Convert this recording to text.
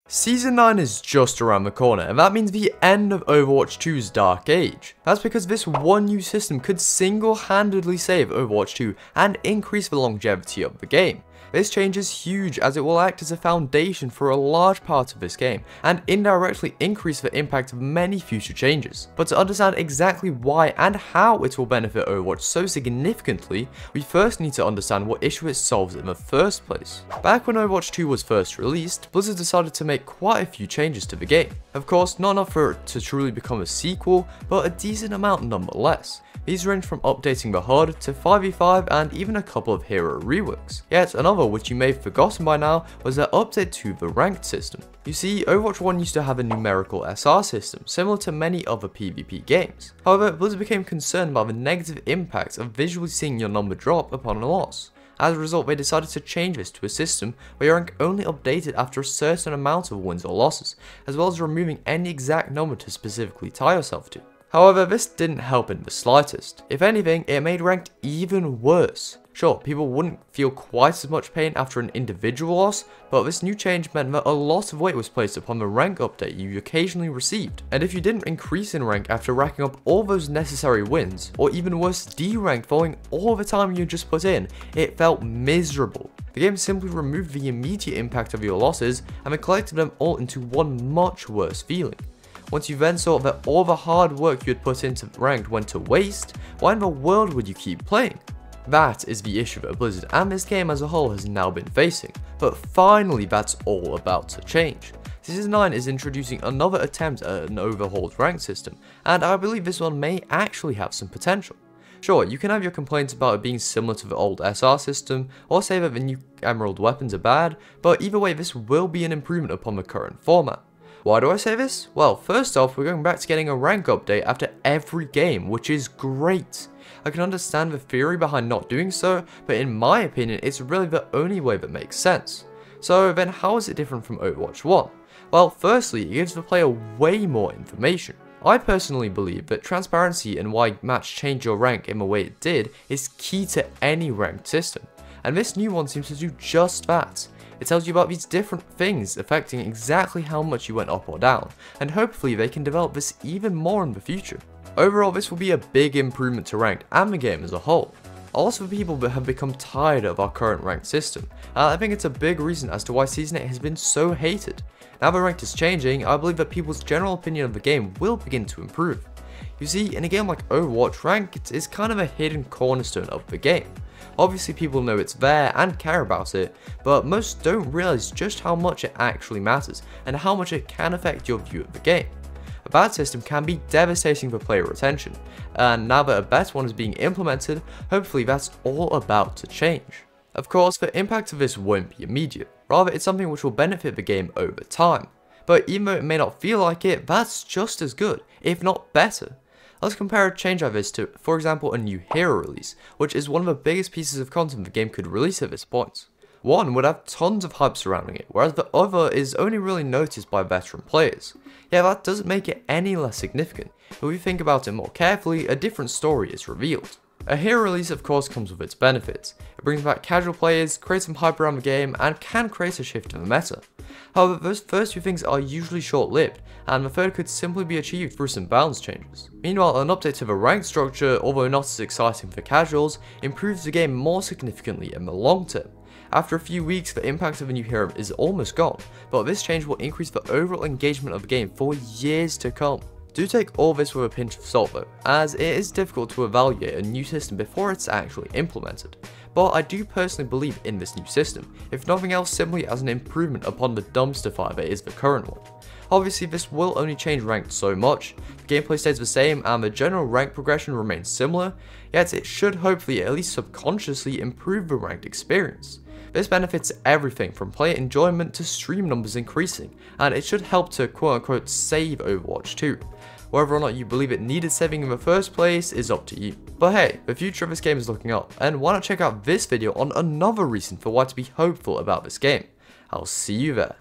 Season 9 is just around the corner, and that means the end of Overwatch 2's dark age. That's because this one new system could single-handedly save Overwatch 2 and increase the longevity of the game. This change is huge as it will act as a foundation for a large part of this game and indirectly increase the impact of many future changes. But to understand exactly why and how it will benefit Overwatch so significantly, we first need to understand what issue it solves in the first place. Back when Overwatch 2 was first released, Blizzard decided to make quite a few changes to the game. Of course, not enough for it to truly become a sequel, but a decent amount nonetheless. These range from updating the HUD to 5v5 and even a couple of hero reworks. Yet another which you may have forgotten by now was their update to the ranked system. You see, Overwatch 1 used to have a numerical SR system, similar to many other PvP games. However, Blizzard became concerned about the negative impact of visually seeing your number drop upon a loss. As a result, they decided to change this to a system where your rank only updated after a certain amount of wins or losses, as well as removing any exact number to specifically tie yourself to. However, this didn't help in the slightest. If anything, it made ranked even worse. Sure, people wouldn't feel quite as much pain after an individual loss, but this new change meant that a lot of weight was placed upon the rank update you occasionally received. And if you didn't increase in rank after racking up all those necessary wins, or even worse, D-ranked following all the time you just put in, it felt miserable. The game simply removed the immediate impact of your losses and then collected them all into one much worse feeling. Once you then saw that all the hard work you had put into ranked went to waste, why in the world would you keep playing? That is the issue that Blizzard and this game as a whole has now been facing, but finally that's all about to change. Season 9 is introducing another attempt at an overhauled ranked system, and I believe this one may actually have some potential. Sure, you can have your complaints about it being similar to the old SR system, or say that the new Emerald weapons are bad, but either way this will be an improvement upon the current format. Why do I say this? Well, first off, we're going back to getting a rank update after every game, which is great. I can understand the theory behind not doing so, but in my opinion, it's really the only way that makes sense. So then how is it different from Overwatch 1? Well, firstly, it gives the player way more information. I personally believe that transparency and why match changed your rank in the way it did is key to any ranked system, and this new one seems to do just that. It tells you about these different things affecting exactly how much you went up or down, and hopefully they can develop this even more in the future. Overall, this will be a big improvement to ranked and the game as a whole. A lot of people have become tired of our current ranked system, and I think it's a big reason as to why Season 8 has been so hated. Now that ranked is changing, I believe that people's general opinion of the game will begin to improve. You see, in a game like Overwatch, ranked is kind of a hidden cornerstone of the game. Obviously people know it's there and care about it, but most don't realize just how much it actually matters and how much it can affect your view of the game. A bad system can be devastating for player retention, and now that a better one is being implemented, hopefully that's all about to change. Of course, the impact of this won't be immediate, rather it's something which will benefit the game over time. But even though it may not feel like it, that's just as good, if not better. Let's compare a change like this to, for example, a new hero release, which is one of the biggest pieces of content the game could release at this point. One would have tons of hype surrounding it, whereas the other is only really noticed by veteran players. Yeah, that doesn't make it any less significant, but if we think about it more carefully, a different story is revealed. A hero release of course comes with its benefits. It brings back casual players, creates some hype around the game, and can create a shift in the meta. However, those first two things are usually short-lived, and the third could simply be achieved through some balance changes. Meanwhile, an update to the rank structure, although not as exciting for casuals, improves the game more significantly in the long term. After a few weeks, the impact of a new hero is almost gone, but this change will increase the overall engagement of the game for years to come. Do take all this with a pinch of salt though, as it is difficult to evaluate a new system before it's actually implemented. But I do personally believe in this new system, if nothing else simply as an improvement upon the dumpster fire that is the current one. Obviously this will only change ranked so much, the gameplay stays the same and the general rank progression remains similar, yet it should hopefully at least subconsciously improve the ranked experience. This benefits everything from player enjoyment to stream numbers increasing, and it should help to quote unquote save Overwatch 2. Whether or not you believe it needed saving in the first place is up to you. But hey, the future of this game is looking up, and why not check out this video on another reason for why to be hopeful about this game. I'll see you there.